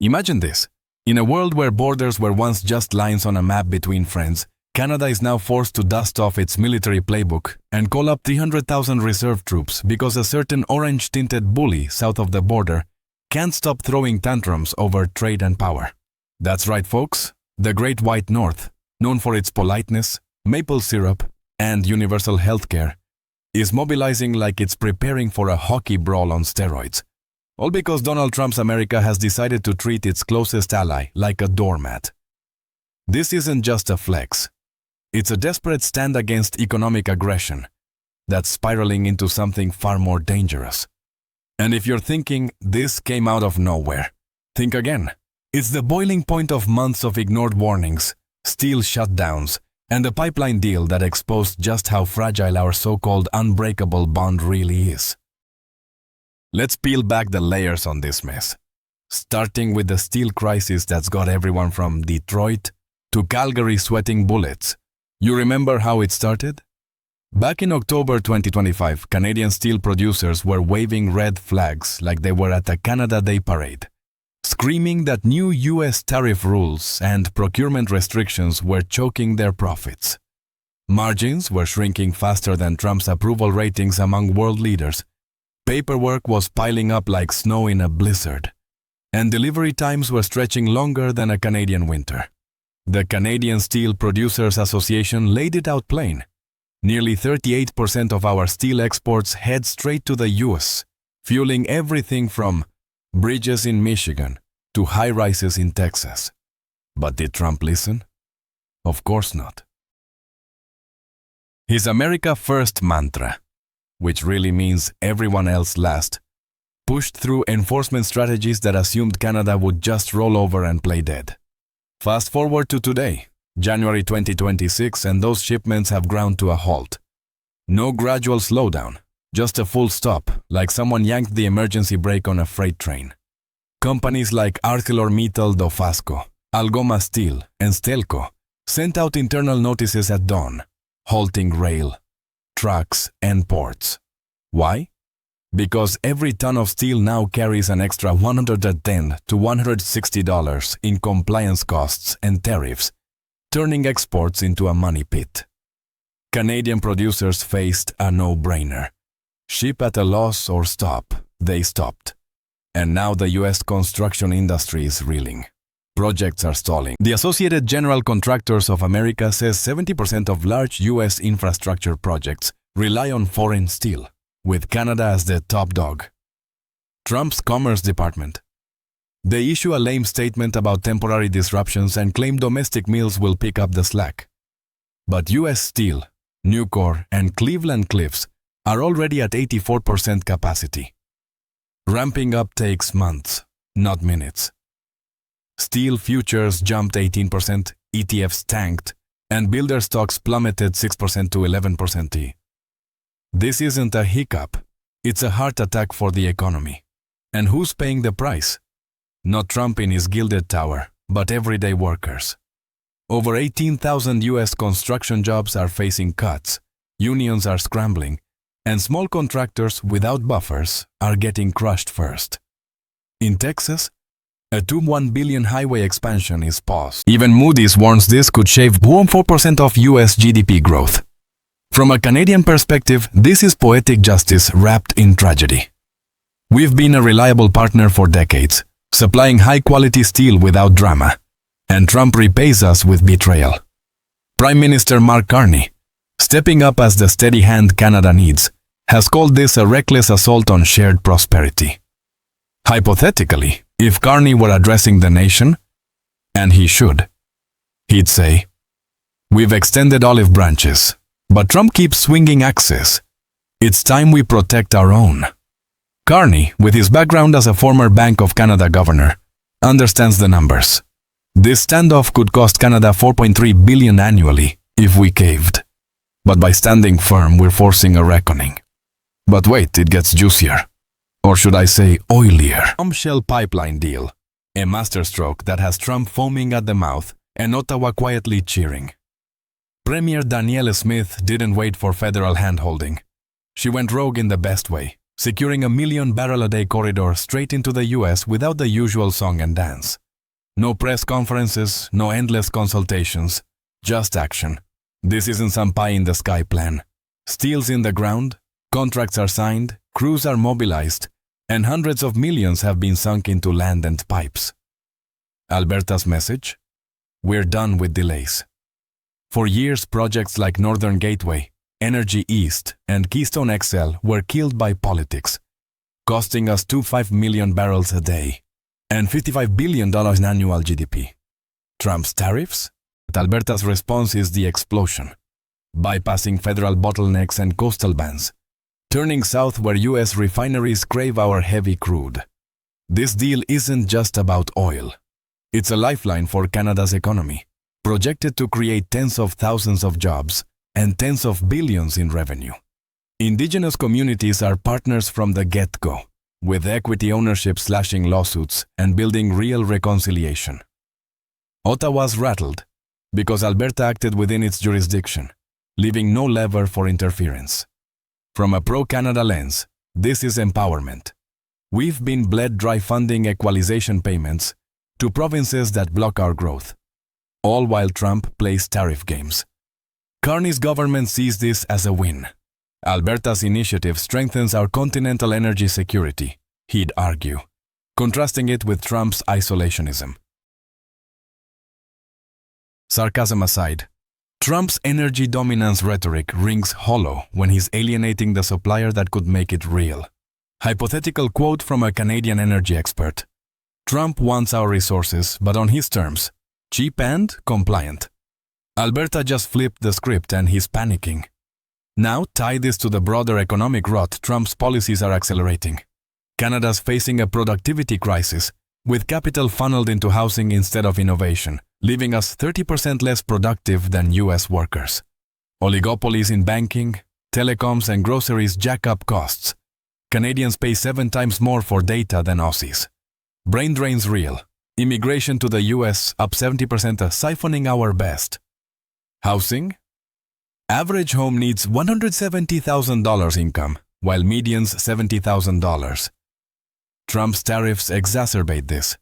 Imagine this. In a world where borders were once just lines on a map between friends, Canada is now forced to dust off its military playbook and call up 300,000 reserve troops because a certain orange-tinted bully south of the border can't stop throwing tantrums over trade and power. That's right, folks. The Great White North, known for its politeness, maple syrup, and universal healthcare, is mobilizing like it's preparing for a hockey brawl on steroids. All because Donald Trump's America has decided to treat its closest ally like a doormat. This isn't just a flex. It's a desperate stand against economic aggression that's spiraling into something far more dangerous. And if you're thinking this came out of nowhere, think again. It's the boiling point of months of ignored warnings, steel shutdowns, and a pipeline deal that exposed just how fragile our so-called unbreakable bond really is. Let's peel back the layers on this mess, starting with the steel crisis that's got everyone from Detroit to Calgary sweating bullets. You remember how it started? Back in October 2025, Canadian steel producers were waving red flags like they were at a Canada Day parade, screaming that new US tariff rules and procurement restrictions were choking their profits. Margins were shrinking faster than Trump's approval ratings among world leaders. Paperwork was piling up like snow in a blizzard, and delivery times were stretching longer than a Canadian winter. The Canadian Steel Producers Association laid it out plain. Nearly 38% of our steel exports head straight to the US, fueling everything from bridges in Michigan to high-rises in Texas. But did Trump listen? Of course not. His America First mantra, which really means everyone else last, pushed through enforcement strategies that assumed Canada would just roll over and play dead. Fast forward to today, January 2026, and those shipments have ground to a halt. No gradual slowdown, just a full stop, like someone yanked the emergency brake on a freight train. Companies like ArcelorMittal Dofasco, Algoma Steel, and Stelco sent out internal notices at dawn, halting rail, trucks, and ports. Why? Because every ton of steel now carries an extra $110 to $160 in compliance costs and tariffs, turning exports into a money pit. Canadian producers faced a no-brainer. Ship at a loss or stop. They stopped. And now the US construction industry is reeling. Projects are stalling. The Associated General Contractors of America says 70% of large US infrastructure projects rely on foreign steel, with Canada as the top dog. Trump's Commerce Department. They issue a lame statement about temporary disruptions and claim domestic mills will pick up the slack. But US Steel, Nucor, and Cleveland-Cliffs are already at 84% capacity. Ramping up takes months, not minutes. Steel futures jumped 18%, ETFs tanked, and builder stocks plummeted 6% to 11%. This isn't a hiccup, it's a heart attack for the economy. And who's paying the price? Not Trump in his gilded tower, but everyday workers. Over 18,000 US construction jobs are facing cuts, unions are scrambling, and small contractors without buffers are getting crushed first. In Texas, a $2.1 billion highway expansion is paused. Even Moody's warns this could shave 4% of US GDP growth. From a Canadian perspective, this is poetic justice wrapped in tragedy. We've been a reliable partner for decades, supplying high-quality steel without drama, and Trump repays us with betrayal. Prime Minister Mark Carney, stepping up as the steady hand Canada needs, has called this a reckless assault on shared prosperity. Hypothetically, if Carney were addressing the nation, and he should, he'd say, "We've extended olive branches, but Trump keeps swinging axes. It's time we protect our own." Carney, with his background as a former Bank of Canada governor, understands the numbers. This standoff could cost Canada $4.3 billion annually if we caved. But by standing firm, we're forcing a reckoning. But wait, it gets juicier. Or should I say oilier? Bombshell pipeline deal. A masterstroke that has Trump foaming at the mouth and Ottawa quietly cheering. Premier Danielle Smith didn't wait for federal hand-holding. She went rogue in the best way, securing a 1 million-barrel-a-day corridor straight into the US without the usual song and dance. No press conferences, no endless consultations, just action. This isn't some pie-in-the-sky plan. Steel's in the ground, contracts are signed, crews are mobilized, and hundreds of millions have been sunk into land and pipes. Alberta's message? We're done with delays. For years, projects like Northern Gateway, Energy East, and Keystone XL were killed by politics, costing us 25 million barrels a day and $55 billion in annual GDP. Trump's tariffs? Alberta's response is the explosion, bypassing federal bottlenecks and coastal bans, turning south where US refineries crave our heavy crude. This deal isn't just about oil. It's a lifeline for Canada's economy, projected to create tens of thousands of jobs and tens of billions in revenue. Indigenous communities are partners from the get-go, with equity ownership slashing lawsuits and building real reconciliation. Ottawa's rattled because Alberta acted within its jurisdiction, leaving no lever for interference. From a pro-Canada lens, this is empowerment. We've been bled dry funding equalization payments to provinces that block our growth, all while Trump plays tariff games. Carney's government sees this as a win. Alberta's initiative strengthens our continental energy security, he'd argue, contrasting it with Trump's isolationism. Sarcasm aside, Trump's energy dominance rhetoric rings hollow when he's alienating the supplier that could make it real. Hypothetical quote from a Canadian energy expert. Trump wants our resources, but on his terms, cheap and compliant. Alberta just flipped the script and he's panicking. Now tie this to the broader economic rot Trump's policies are accelerating. Canada's facing a productivity crisis, with capital funneled into housing instead of innovation, leaving us 30% less productive than US workers. Oligopolies in banking, telecoms and groceries jack up costs. Canadians pay 7 times more for data than Aussies. Brain drain's real. Immigration to the US up 70%, siphoning our best. Housing? Average home needs $170,000 income, while median's $70,000. Trump's tariffs exacerbate this,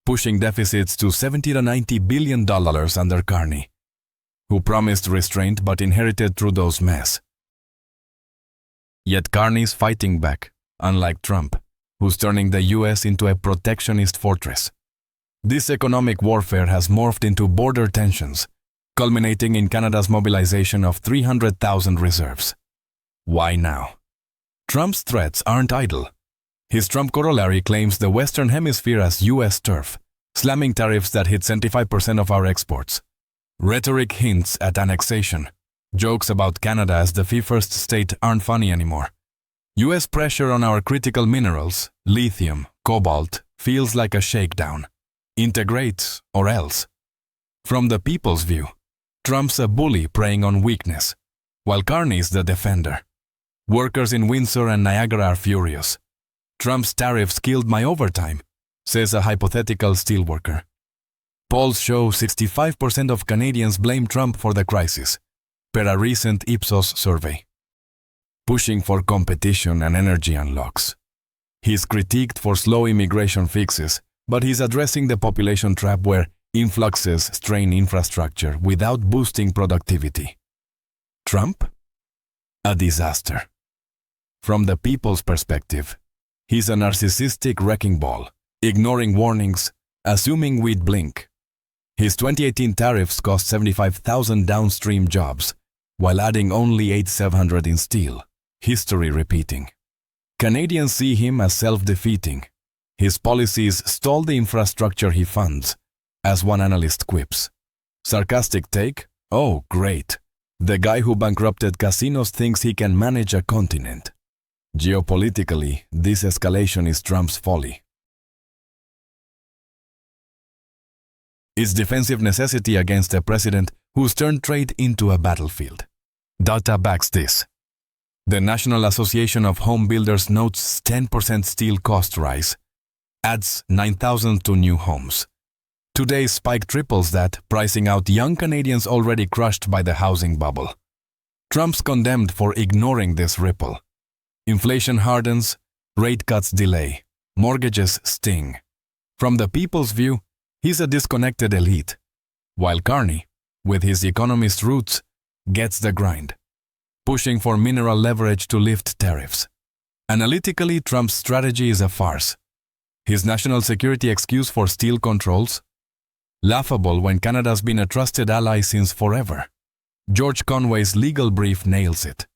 pushing deficits to $70 to $90 billion under Carney, who promised restraint but inherited Trudeau's mess. Yet Carney's fighting back, unlike Trump, who's turning the US into a protectionist fortress. This economic warfare has morphed into border tensions, culminating in Canada's mobilization of 300,000 reserves. Why now? Trump's threats aren't idle. His Trump corollary claims the Western Hemisphere as US turf, slamming tariffs that hit 75% of our exports. Rhetoric hints at annexation. Jokes about Canada as the fee-first state aren't funny anymore. US pressure on our critical minerals, lithium, cobalt, feels like a shakedown. Integrate or else. From the people's view, Trump's a bully preying on weakness, while Carney's the defender. Workers in Windsor and Niagara are furious. Trump's tariffs killed my overtime, says a hypothetical steelworker. Polls show 65% of Canadians blame Trump for the crisis, per a recent Ipsos survey. Pushing for competition and energy unlocks. He's critiqued for slow immigration fixes, but he's addressing the population trap where influxes strain infrastructure without boosting productivity. Trump? A disaster. From the people's perspective, he's a narcissistic wrecking ball, ignoring warnings, assuming we'd blink. His 2018 tariffs cost 75,000 downstream jobs, while adding only 8,700 in steel, history repeating. Canadians see him as self-defeating. His policies stall the infrastructure he funds, as one analyst quips. Sarcastic take? Oh, great. The guy who bankrupted casinos thinks he can manage a continent. Geopolitically, this escalation is Trump's folly. It's defensive necessity against a president who's turned trade into a battlefield. Data backs this. The National Association of Home Builders notes 10% steel cost rise, adds 9,000 to new homes. Today's spike triples that, pricing out young Canadians already crushed by the housing bubble. Trump's condemned for ignoring this ripple. Inflation hardens, Rate cuts delay. Mortgages sting. From the people's view, he's a disconnected elite, while Carney, with his economist roots, gets the grind, pushing for mineral leverage to lift tariffs. Analytically, Trump's strategy is a farce. His national security excuse for steel controls? Laughable when Canada's been a trusted ally since forever. George Conway's legal brief nails it.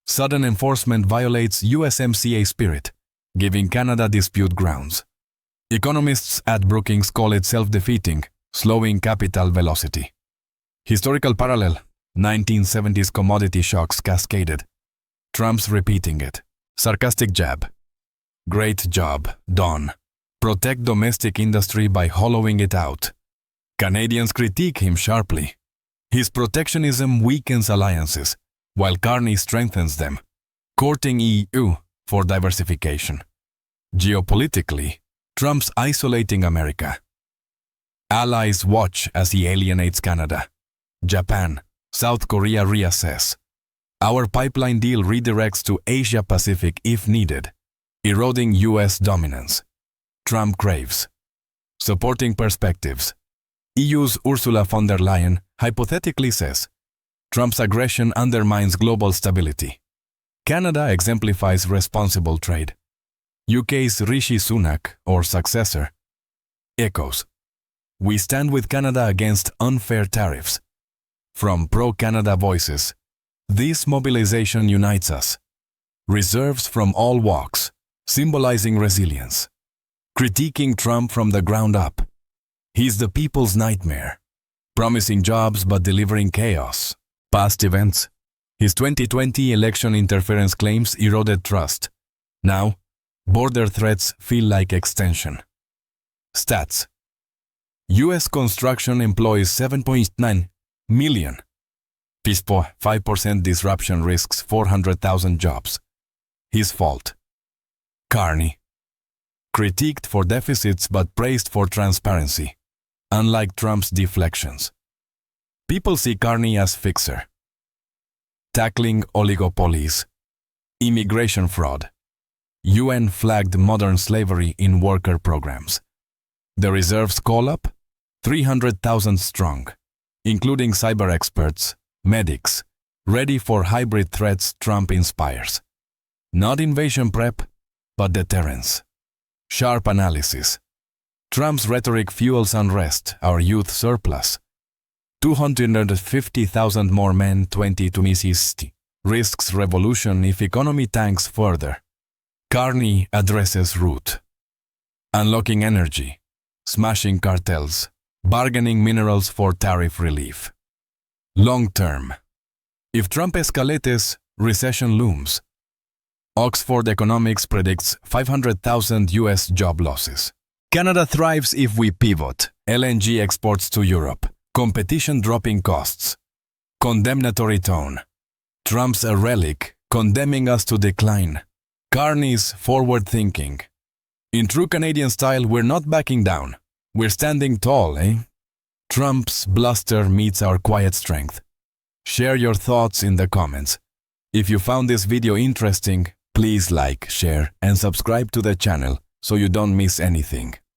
Sudden enforcement violates USMCA spirit, giving Canada dispute grounds. Economists at Brookings call it self-defeating, slowing capital velocity. Historical parallel, 1970s commodity shocks cascaded. Trump's repeating it. Sarcastic jab. Great job, Don. Protect domestic industry by hollowing it out. Canadians critique him sharply. His protectionism weakens alliances, while Carney strengthens them, courting EU for diversification. Geopolitically, Trump's isolating America. Allies watch as he alienates Canada. Japan, South Korea reassess. Our pipeline deal redirects to Asia-Pacific if needed, eroding U.S. dominance. Trump craves. Supporting perspectives. EU's Ursula von der Leyen hypothetically says, Trump's aggression undermines global stability. Canada exemplifies responsible trade. UK's Rishi Sunak, or successor, echoes, we stand with Canada against unfair tariffs. From pro-Canada voices, this mobilization unites us. Reserves from all walks, symbolizing resilience. Critiquing Trump from the ground up. He's the people's nightmare, promising jobs but delivering chaos. Past events. His 2020 election interference claims eroded trust. Now, border threats feel like extension. Stats. U.S. construction employs 7.9 million. FISPO 5% disruption risks 400,000 jobs. His fault. Carney. Critiqued for deficits but praised for transparency. Unlike Trump's deflections. People see Carney as fixer. Tackling oligopolies. Immigration fraud. UN flagged modern slavery in worker programs. The reserves call up 300,000 strong, including cyber experts, medics, ready for hybrid threats Trump inspires. Not invasion prep, but deterrence. Sharp analysis. Trump's rhetoric fuels unrest, our youth surplus. 250,000 more men 2026 risks revolution if economy tanks further. Carney addresses root. Unlocking energy, smashing cartels, bargaining minerals for tariff relief. Long term. If Trump escalates, recession looms. Oxford Economics predicts 500,000 US job losses. Canada thrives if we pivot. LNG exports to Europe. Competition dropping costs. Condemnatory tone. Trump's a relic, condemning us to decline. Carney's forward thinking. In true Canadian style, we're not backing down. We're standing tall, eh? Trump's bluster meets our quiet strength. Share your thoughts in the comments. If you found this video interesting, please like, share, and subscribe to the channel so you don't miss anything.